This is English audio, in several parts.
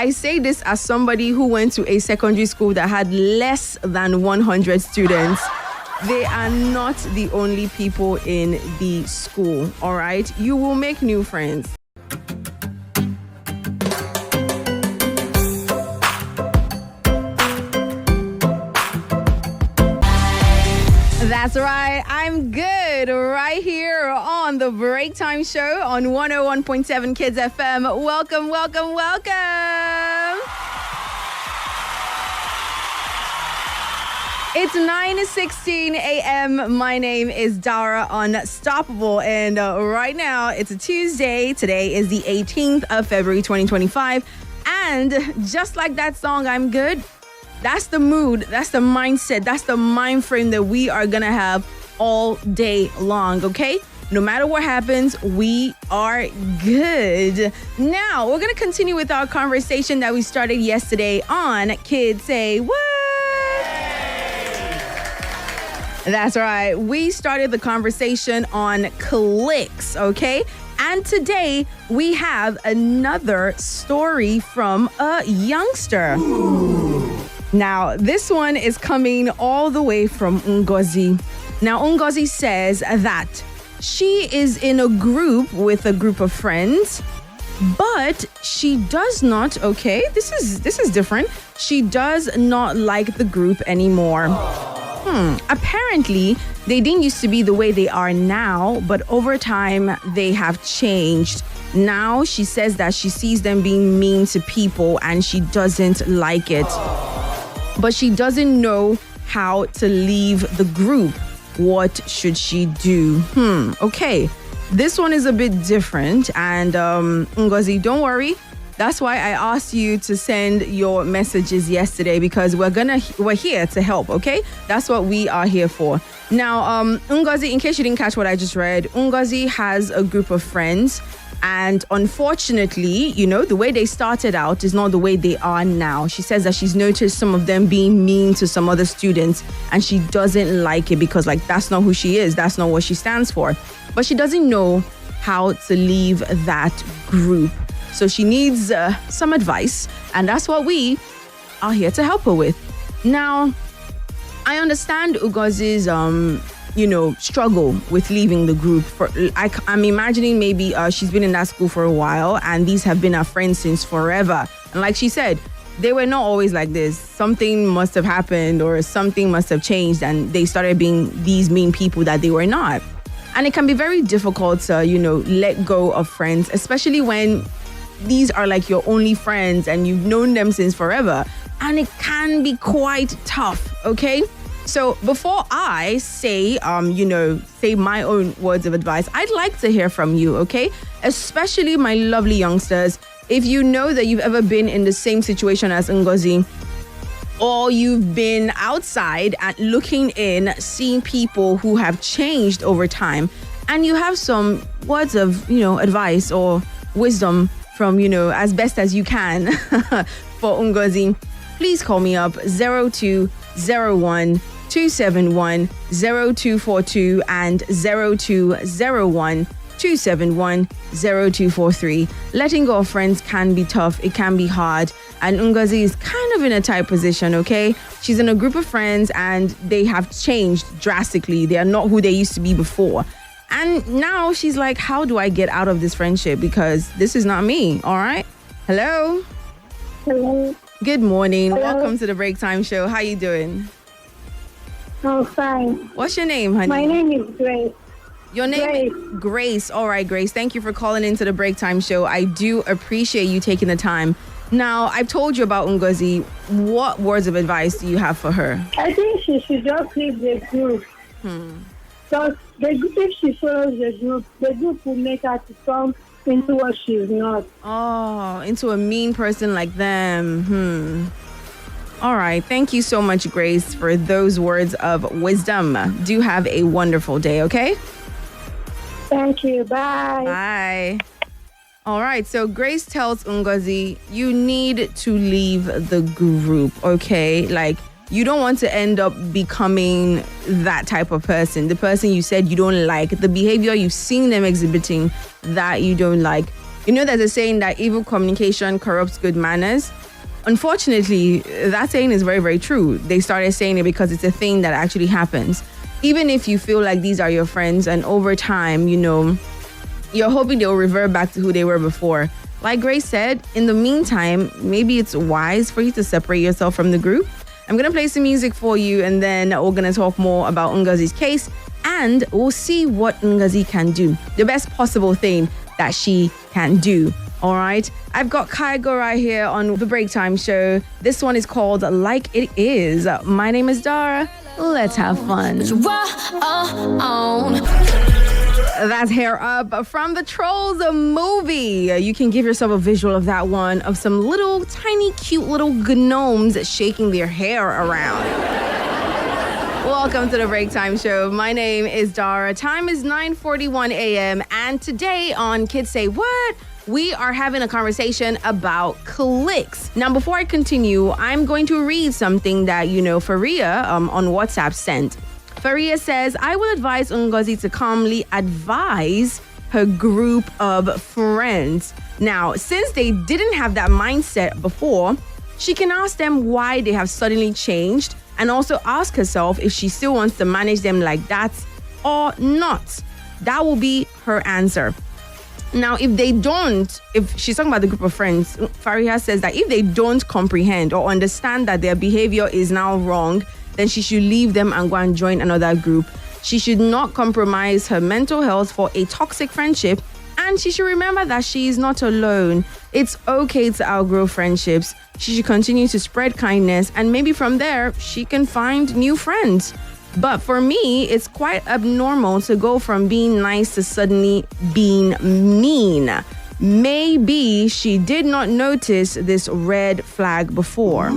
I say this as somebody who went to a secondary school that had less than 100 students. They are not the only people in the school, all right? You will make new friends. That's right. I'm good right here on the Breaktime Show on 101.7 Kids FM. Welcome, welcome, welcome. It's 9:16 a.m. My name is Dara, Unstoppable. And right now, it's a Tuesday. Today is the 18th of February, 2025. And just like that song, I'm good. That's the mood, that's the mindset, that's the mind frame that we are going to have all day long, okay? No matter what happens, we are good. Now, we're going to continue with our conversation that we started yesterday on Kids Say What? That's right. We started the conversation on cliques, okay? And today, we have another story from a youngster. Ooh. Now, this one is coming all the way from Ngozi. Now, Ngozi says that she is in a group with a group of friends, but she does not, okay, this is different. She does not like the group anymore. Apparently, they didn't used to be the way they are now, but over time, they have changed. Now, she says that she sees them being mean to people and she doesn't like it. But she doesn't know how to leave the group. What should she do? Okay. This one is a bit different. And Ngozi, don't worry. That's why I asked you to send your messages yesterday, because we're here to help, okay? That's what we are here for. Now, Ngozi, in case you didn't catch what I just read, Ngozi has a group of friends. And unfortunately, you know, the way they started out is not the way they are now. She says that she's noticed some of them being mean to some other students and she doesn't like it because, like, that's not who she is. That's not what she stands for. But she doesn't know how to leave that group. So she needs some advice. And that's what we are here to help her with. Now, I understand Ngozi's struggle with leaving the group. I'm imagining maybe she's been in that school for a while and these have been her friends since forever. And like she said, they were not always like this. Something must have happened or something must have changed and they started being these mean people that they were not. And it can be very difficult to, let go of friends, especially when these are like your only friends and you've known them since forever. And it can be quite tough, okay? So before I say my own words of advice, I'd like to hear from you, okay? Especially my lovely youngsters. If you know that you've ever been in the same situation as Ngozi, or you've been outside and looking in, seeing people who have changed over time, and you have some words of, advice or wisdom from, as best as you can for Ngozi, please call me up 0201 271 0242 and 0201 271 0243. Letting go of friends can be tough. It can be hard. And Ngozi is kind of in a tight position, okay? She's in a group of friends and they have changed drastically. They are not who they used to be before. And now she's like, how do I get out of this friendship? Because this is not me, all right? Hello? Hello. Good morning. Hello. Welcome to the Breaktime Show. How you doing? I'm fine. What's your name, honey? My name is Grace. Your name is Grace. All right, Grace. Thank you for calling into the Breaktime Show. I do appreciate you taking the time. Now, I've told you about Ngozi. What words of advice do you have for her? I think she should just leave the group. Because if she follows the group will make her to come into what she's not. Oh, into a mean person like them. All right. Thank you so much, Grace, for those words of wisdom. Do have a wonderful day, okay? Thank you. Bye. Bye. All right. So Grace tells Ngozi, you need to leave the group, okay? Like, you don't want to end up becoming that type of person, the person you said you don't like, the behavior you've seen them exhibiting that you don't like. You know, there's a saying that evil communication corrupts good manners. Unfortunately, that saying is very, very true. They started saying it because it's a thing that actually happens. Even if you feel like these are your friends and over time, you know, you're hoping they'll revert back to who they were before. Like Grace said, in the meantime, maybe it's wise for you to separate yourself from the group. I'm going to play some music for you, and then we're going to talk more about Ngozi's case, and we'll see what Ngozi can do. The best possible thing that she can do. All right. I've got Kaigo right here on the Breaktime Show. This one is called Like It Is. My name is Dara. Let's have fun. That's Hair Up from the Trolls movie. You can give yourself a visual of that one, of some little tiny cute little gnomes shaking their hair around. Welcome to the Breaktime Show. My name is Dara. Time is 9:41 a.m. And today on Kids Say What, we are having a conversation about cliques. Now, before I continue, I'm going to read something that, Faria on WhatsApp sent. Faria says, I will advise Ngozi to calmly advise her group of friends. Now, since they didn't have that mindset before, she can ask them why they have suddenly changed, and also ask herself if she still wants to manage them like that or not. That will be her answer. Now, if she's talking about the group of friends, Faria says that if they don't comprehend or understand that their behavior is now wrong, then she should leave them and go and join another group. She should not compromise her mental health for a toxic friendship, and she should remember that she is not alone. It's okay to outgrow friendships. She should continue to spread kindness, and maybe from there, she can find new friends. But for me, it's quite abnormal to go from being nice to suddenly being mean. Maybe she did not notice this red flag before.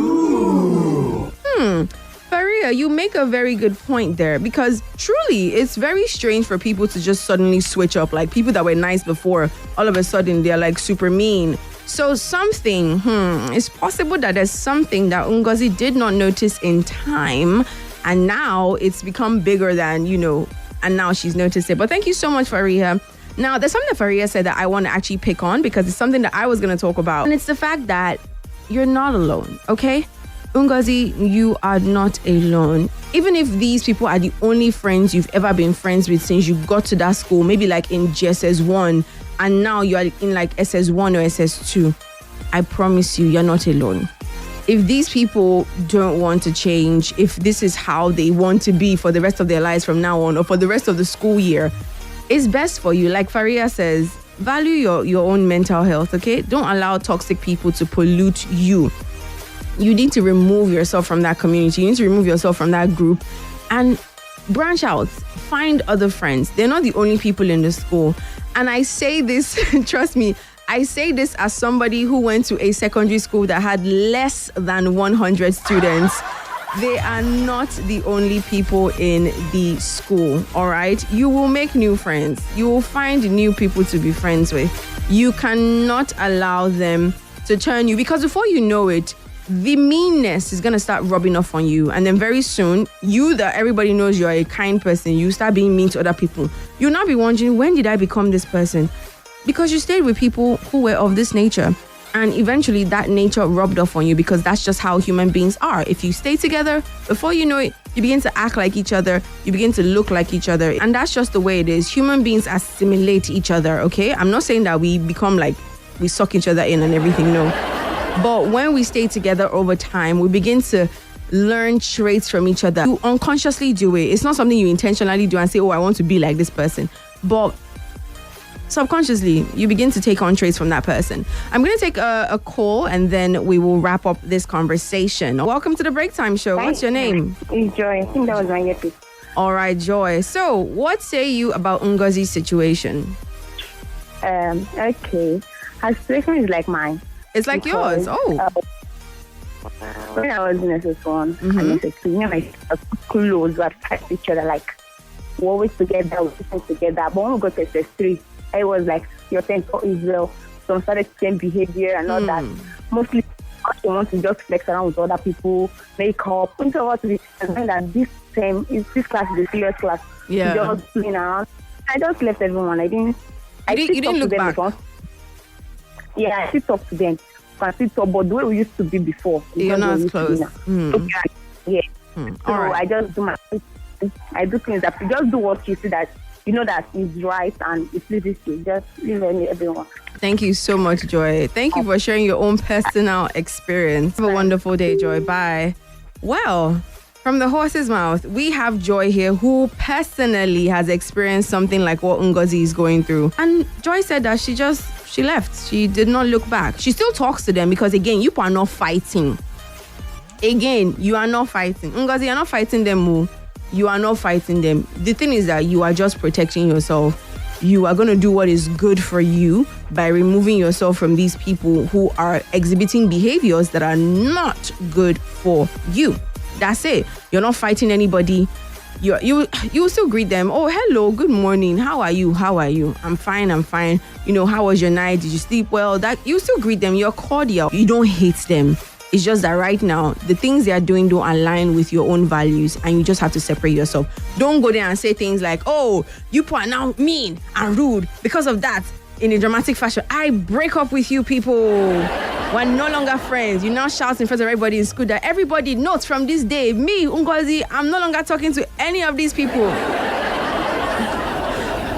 Faria, you make a very good point there, because truly it's very strange for people to just suddenly switch up. Like people that were nice before, all of a sudden they're like super mean. So it's possible that there's something that Ngozi did not notice in time, and now it's become bigger than, and now she's noticed it. But thank you so much, Faria. Now, there's something that Faria said that I want to actually pick on, because it's something that I was going to talk about. And it's the fact that you're not alone, okay? Ngozi, you are not alone. Even if these people are the only friends you've ever been friends with since you got to that school, maybe like in GSS1, and now you're in like SS1 or SS2, I promise you're not alone. If these people don't want to change, if this is how they want to be for the rest of their lives from now on, or for the rest of the school year, it's best for you. Like Faria says, value your own mental health, okay? Don't allow toxic people to pollute you. You need to remove yourself from that community. You need to remove yourself from that group and branch out. Find other friends. They're not the only people in the school. And I say this, trust me, I say this as somebody who went to a secondary school that had less than 100 students. They are not the only people in the school, all right? You will make new friends. You will find new people to be friends with. You cannot allow them to turn you, because before you know it, the meanness is going to start rubbing off on you. And then very soon, you that everybody knows you're a kind person, you start being mean to other people. You'll not be wondering, when did I become this person? Because you stayed with people who were of this nature. And eventually that nature rubbed off on you, because that's just how human beings are. If you stay together, before you know it, you begin to act like each other. You begin to look like each other. And that's just the way it is. Human beings assimilate each other, okay? I'm not saying that we become like, we suck each other in and everything, no. But when we stay together over time, we begin to learn traits from each other. You unconsciously do it. It's not something you intentionally do and say, oh, I want to be like this person. But subconsciously, you begin to take on traits from that person. I'm going to take a call, and then we will wrap up this conversation. Welcome to the Breaktime Show. What's your name? It's Joy. I think that was my earpiece. All right, Joy. So what say you about Ngozi's situation? Okay. Her situation is like mine. It's like yours. Oh. When I was in SS1 and SS2, my close, we attached to each other, like, we're always together, we're together. But when we got to SS3, I was like, your turn for Israel. Some started same behavior and all that. Mostly, they want to just flex around with other people, make up. Think about this, and that this class is a serious class. Yeah. Just playing around. I just left everyone. I didn't. You didn't look back. Yeah, I still talk to them. I still talk, but the way we used to be before. You're not as close. Yeah. So All right. I just do I do things that you just do what you see that you know that is right and it pleases you. Just leave everyone. Thank you so much, Joy. Thank you for sharing your own personal experience. Have a wonderful day, Joy. Bye. Well, from the horse's mouth, we have Joy here who personally has experienced something like what Ngozi is going through. And Joy said that she left. She did not look back. She still talks to them because, again, you are not fighting. Again, you are not fighting. Ngozi, you're not fighting them, Moo. You are not fighting them. The thing is that you are just protecting yourself. You are going to do what is good for you by removing yourself from these people who are exhibiting behaviors that are not good for you. That's it. You're not fighting anybody. You will still greet them. Oh, hello, good morning. How are you? I'm fine. You know, how was your night? Did you sleep well? That you still greet them. You're cordial. You don't hate them. It's just that right now, the things they are doing don't align with your own values and you just have to separate yourself. Don't go there and say things like, oh, you are now mean and rude because of that in a dramatic fashion. I break up with you people. We're no longer friends. You now shout in front of everybody in school that everybody notes from this day, me, Ngozi, I'm no longer talking to any of these people.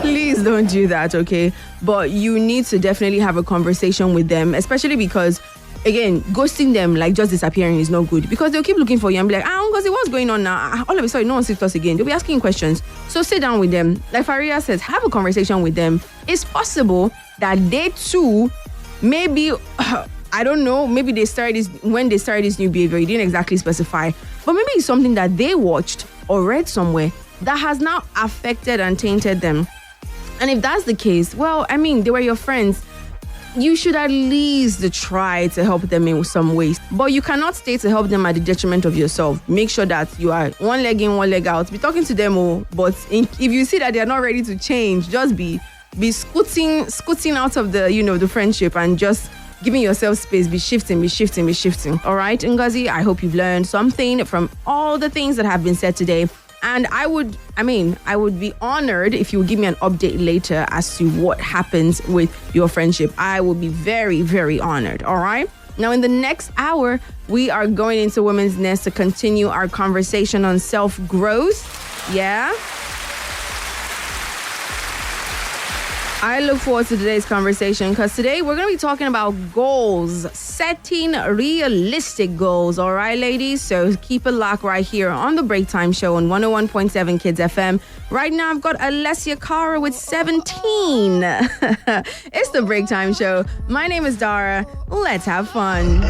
Please don't do that, okay? But you need to definitely have a conversation with them, especially because again, ghosting them, like just disappearing is not good because they'll keep looking for you and be like, Ngozi, what's going on now? All of a sudden, no one sees us again. They'll be asking questions. So sit down with them. Like Faria says, have a conversation with them. It's possible that they too, maybe, I don't know, maybe when they started this new behavior, you didn't exactly specify, but maybe it's something that they watched or read somewhere that has now affected and tainted them. And if that's the case, well, I mean, they were your friends. You should at least try to help them in some ways. But you cannot stay to help them at the detriment of yourself. Make sure that you are one leg in, one leg out. Be talking to them, but if you see that they're not ready to change, just be scooting out of the friendship and just giving yourself space. Be shifting. All right, Ngozi, I hope you've learned something from all the things that have been said today. And I would be honored if you would give me an update later as to what happens with your friendship. I will be very, very honored. All right. Now, in the next hour, we are going into Women's Nest to continue our conversation on self-growth. Yeah. I look forward to today's conversation because today we're going to be talking about goals, setting realistic goals. All right, ladies? So keep a lock right here on the Breaktime Show on 101.7 Kids FM. Right now, I've got Alessia Cara with 17. It's the Breaktime Show. My name is Dara. Let's have fun.